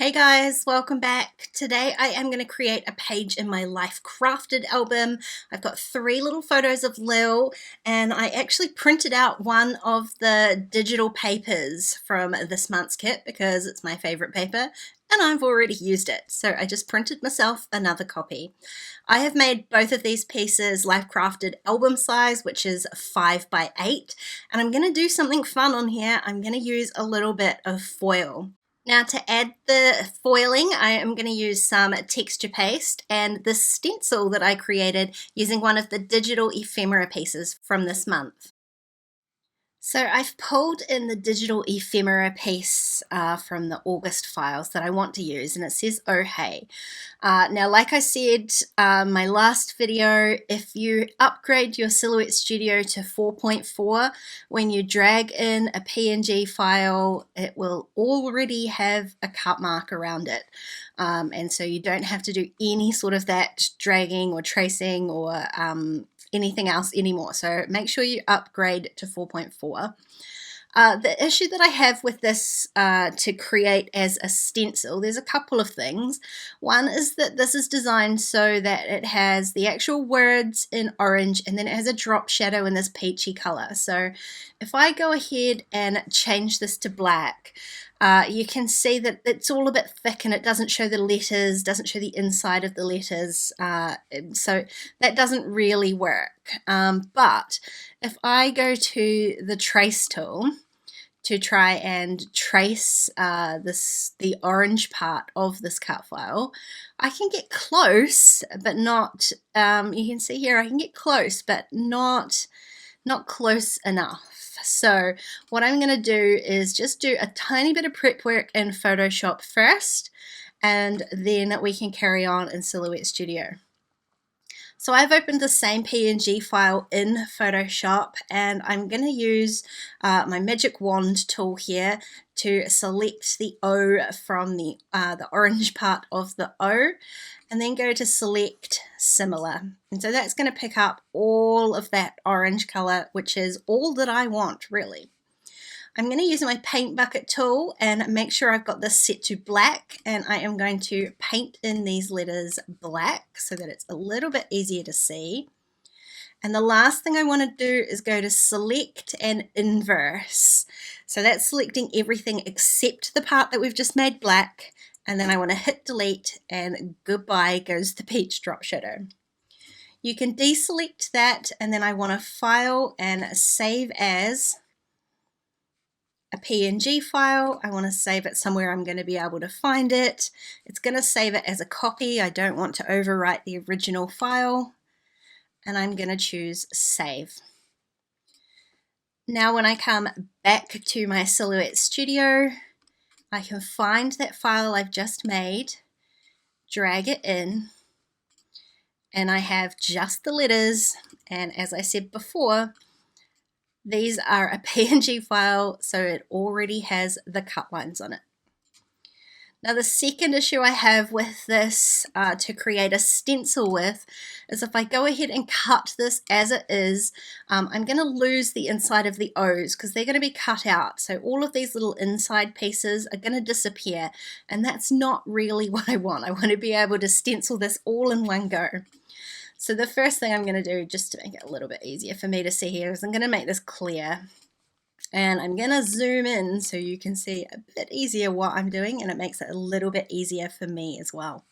Hey guys, welcome back. Today I am going to create a page in my Life Crafted album. I've got 3 little photos of Lil, and I actually printed out one of the digital papers from this month's kit because it's my favorite paper and I've already used it. So I just printed myself another copy. I have made both of these pieces Life Crafted album size, which is 5 by 8, and I'm going to do something fun on here. I'm going to use a little bit of foil. Now to add the foiling, I am going to use some texture paste and this stencil that I created using one of the digital ephemera pieces from this month. So I've pulled in the digital ephemera piece from the August files that I want to use, and it says "Oh hey." Now, like I said my last video, if you upgrade your Silhouette Studio to 4.4, when you drag in a PNG file, it will already have a cut mark around it. And so you don't have to do any sort of that dragging or tracing or anything else anymore. So make sure you upgrade to 4.4. The issue that I have with this to create as a stencil, there's a couple of things. One is that this is designed so that it has the actual words in orange and then it has a drop shadow in this peachy color. So if I go ahead and change this to black, you can see that it's all a bit thick and it doesn't show the letters, doesn't show the inside of the letters, so that doesn't really work. But if I go to the trace tool to try and trace the orange part of this cut file, I can get close, but not, you can see here I can get close, but not close enough. So what I'm going to do is just do a tiny bit of prep work in Photoshop first, and then we can carry on in Silhouette Studio. So I've opened the same PNG file in Photoshop, and I'm going to use my magic wand tool here to select the O from the orange part of the O, and then go to select similar. And so that's going to pick up all of that orange color, which is all that I want, really. I'm going to use my paint bucket tool and make sure I've got this set to black, and I am going to paint in these letters black so that it's a little bit easier to see. And the last thing I want to do is go to select and inverse. So that's selecting everything except the part that we've just made black, and then I want to hit delete, and goodbye goes the peach drop shadow. You can deselect that, and then I want to file and save as a PNG file. I want to save it somewhere I'm going to be able to find it. It's going to save it as a copy. I don't want to overwrite the original file, and I'm going to choose save. Now when I come back to my Silhouette Studio, I can find that file I've just made, drag it in, and I have just the letters, and as I said before, these are a PNG file, so it already has the cut lines on it. Now the second issue I have with this to create a stencil with is if I go ahead and cut this as it is, I'm going to lose the inside of the O's because they're going to be cut out. So all of these little inside pieces are going to disappear, and that's not really what I want. I want to be able to stencil this all in one go. So the first thing I'm going to do, just to make it a little bit easier for me to see here, is I'm going to make this clear. And I'm going to zoom in so you can see a bit easier what I'm doing, and it makes it a little bit easier for me as well.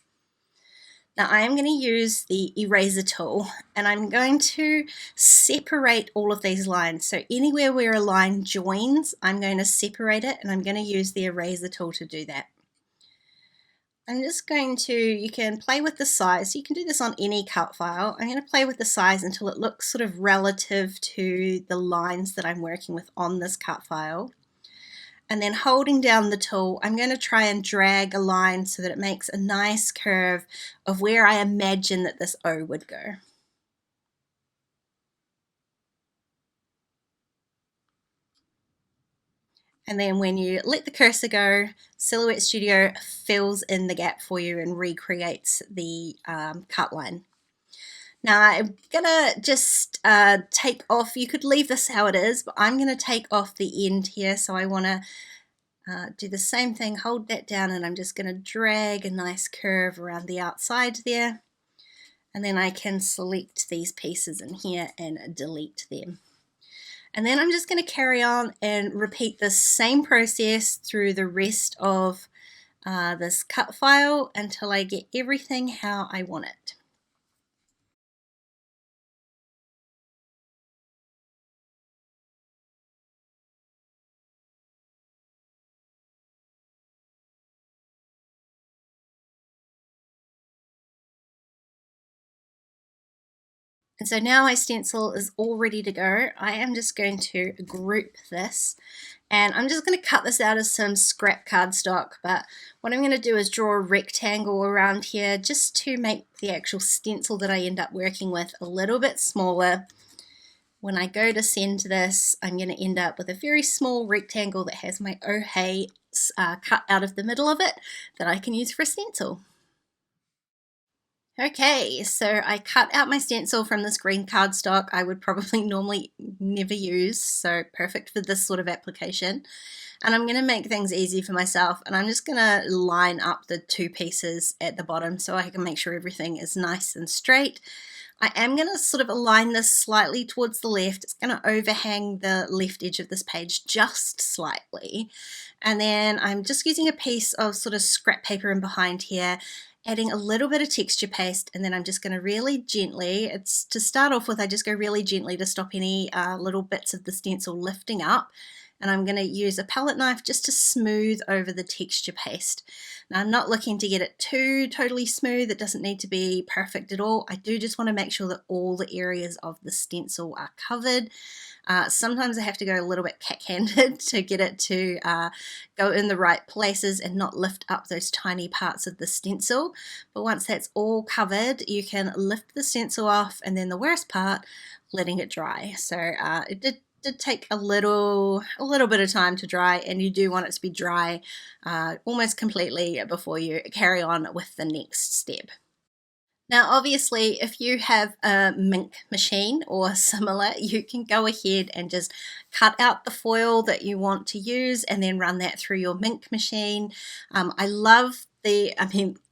Now I am going to use the eraser tool, and I'm going to separate all of these lines. So anywhere where a line joins, I'm going to separate it, and I'm going to use the eraser tool to do that. I'm just going to, you can play with the size. You can do this on any cut file. I'm going to play with the size until it looks sort of relative to the lines that I'm working with on this cut file. And then holding down the tool, I'm going to try and drag a line so that it makes a nice curve of where I imagine that this O would go. And then when you let the cursor go, Silhouette Studio fills in the gap for you and recreates the cut line. Now I'm gonna just take off, you could leave this how it is, but I'm gonna take off the end here. So I wanna do the same thing, hold that down, and I'm just going to drag a nice curve around the outside there. And then I can select these pieces in here and delete them. And then I'm just going to carry on and repeat the same process through the rest of this cut file until I get everything how I want it. And so now my stencil is all ready to go. I am just going to group this, and I'm just going to cut this out of some scrap cardstock, but what I'm going to do is draw a rectangle around here just to make the actual stencil that I end up working with a little bit smaller. When I go to send this, I'm going to end up with a very small rectangle that has my oh hey cut out of the middle of it that I can use for a stencil. Okay, so I cut out my stencil from this green cardstock I would probably normally never use, so perfect for this sort of application. And I'm going to make things easy for myself, and I'm just going to line up the two pieces at the bottom so I can make sure everything is nice and straight. I am going to sort of align this slightly towards the left. It's going to overhang the left edge of this page just slightly. And then I'm just using a piece of sort of scrap paper in behind here, adding a little bit of texture paste, and then I'm just going to really gently, it's to start off with, I just go really gently to stop any little bits of the stencil lifting up. And I'm going to use a palette knife just to smooth over the texture paste. Now I'm not looking to get it too totally smooth, it doesn't need to be perfect at all. I do just want to make sure that all the areas of the stencil are covered. Sometimes I have to go a little bit cack-handed to get it to go in the right places and not lift up those tiny parts of the stencil. But once that's all covered, you can lift the stencil off, and then the worst part, letting it dry. So it did take a little bit of time to dry, and you do want it to be dry almost completely before you carry on with the next step. Now obviously if you have a Minc machine or similar, you can go ahead and just cut out the foil that you want to use and then run that through your Minc machine. I love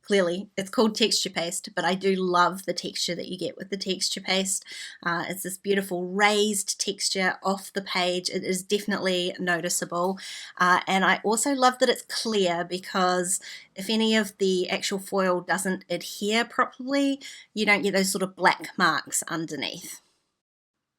clearly it's called texture paste, but I do love the texture that you get with the texture paste. It's this beautiful raised texture off the page. It is definitely noticeable, and I also love that it's clear, because if any of the actual foil doesn't adhere properly, you don't get those sort of black marks underneath.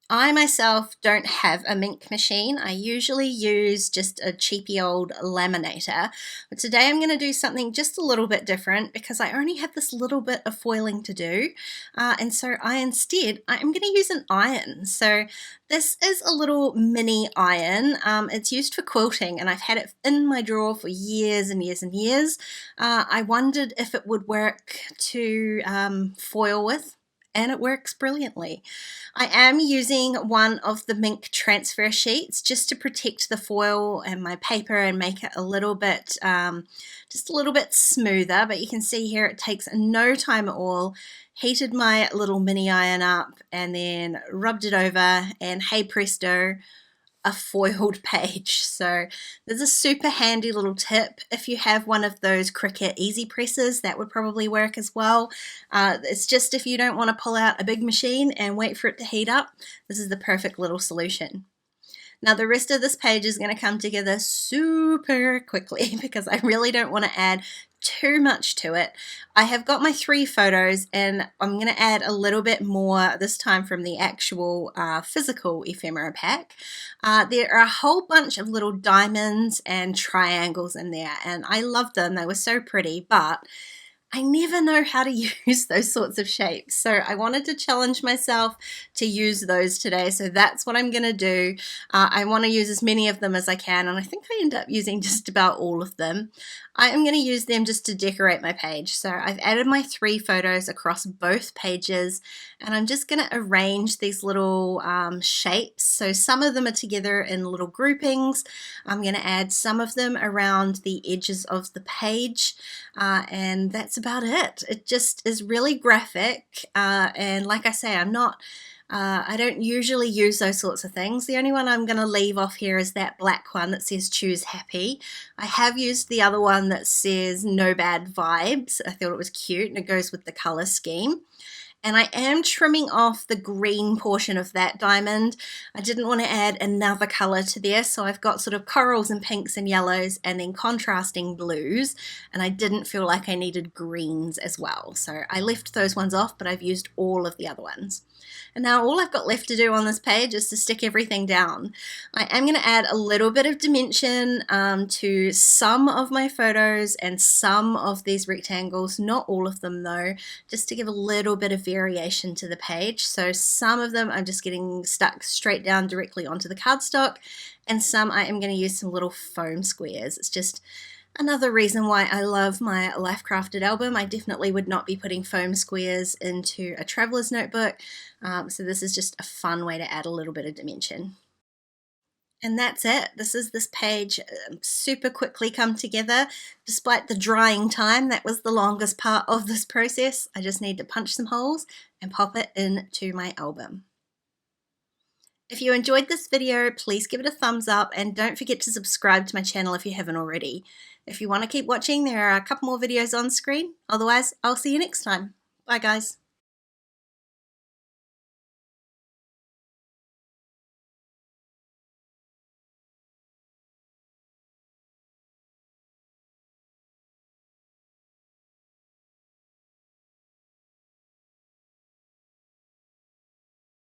I myself don't have a Minc machine. I usually use just a cheapy old laminator, but today I'm going to do something just a little bit different because I only have this little bit of foiling to do, and so I'm going to use an iron. So this is a little mini iron. It's used for quilting, and I've had it in my drawer for years and years and years. I wondered if it would work to foil with, and it works brilliantly. I am using one of the Minc transfer sheets just to protect the foil and my paper and make it a little bit, just a little bit smoother, but you can see here it takes no time at all. Heated my little mini iron up and then rubbed it over, and hey presto, a foiled page. So there's a super handy little tip. If you have one of those Cricut easy presses, that would probably work as well. It's just if you don't want to pull out a big machine and wait for it to heat up, this is the perfect little solution. Now the rest of this page is going to come together super quickly because I really don't want to add too much to it. I have got my 3 photos, and I'm going to add a little bit more this time from the actual physical ephemera pack. There are a whole bunch of little diamonds and triangles in there, and I love them. They were so pretty, but I never know how to use those sorts of shapes. So I wanted to challenge myself to use those today. So that's what I'm going to do. I want to use as many of them as I can, and I think I end up using just about all of them. I am going to use them just to decorate my page. So I've added my 3 photos across both pages, and I'm just going to arrange these little shapes. So some of them are together in little groupings. I'm going to add some of them around the edges of the page, and that's about it. It just is really graphic, and like I say, I'm not I don't usually use those sorts of things. The only one I'm going to leave off here is that black one that says choose happy. I have used the other one that says no bad vibes. I thought it was cute and it goes with the color scheme. And I am trimming off the green portion of that diamond. I didn't want to add another color to this, so I've got sort of corals and pinks and yellows and then contrasting blues, and I didn't feel like I needed greens as well. So I left those ones off, but I've used all of the other ones. And now all I've got left to do on this page is to stick everything down. I am going to add a little bit of dimension to some of my photos and some of these rectangles, not all of them though, just to give a little bit of variation to the page. So some of them I'm just getting stuck straight down directly onto the cardstock, and some I am going to use some little foam squares. It's just another reason why I love my Life Crafted album. I definitely would not be putting foam squares into a traveler's notebook, so this is just a fun way to add a little bit of dimension. And that's it. This is this page super quickly come together. Despite the drying time, that was the longest part of this process. I just need to punch some holes and pop it into my album. If you enjoyed this video, please give it a thumbs up and don't forget to subscribe to my channel if you haven't already. If you want to keep watching, there are a couple more videos on screen. Otherwise, I'll see you next time. Bye guys.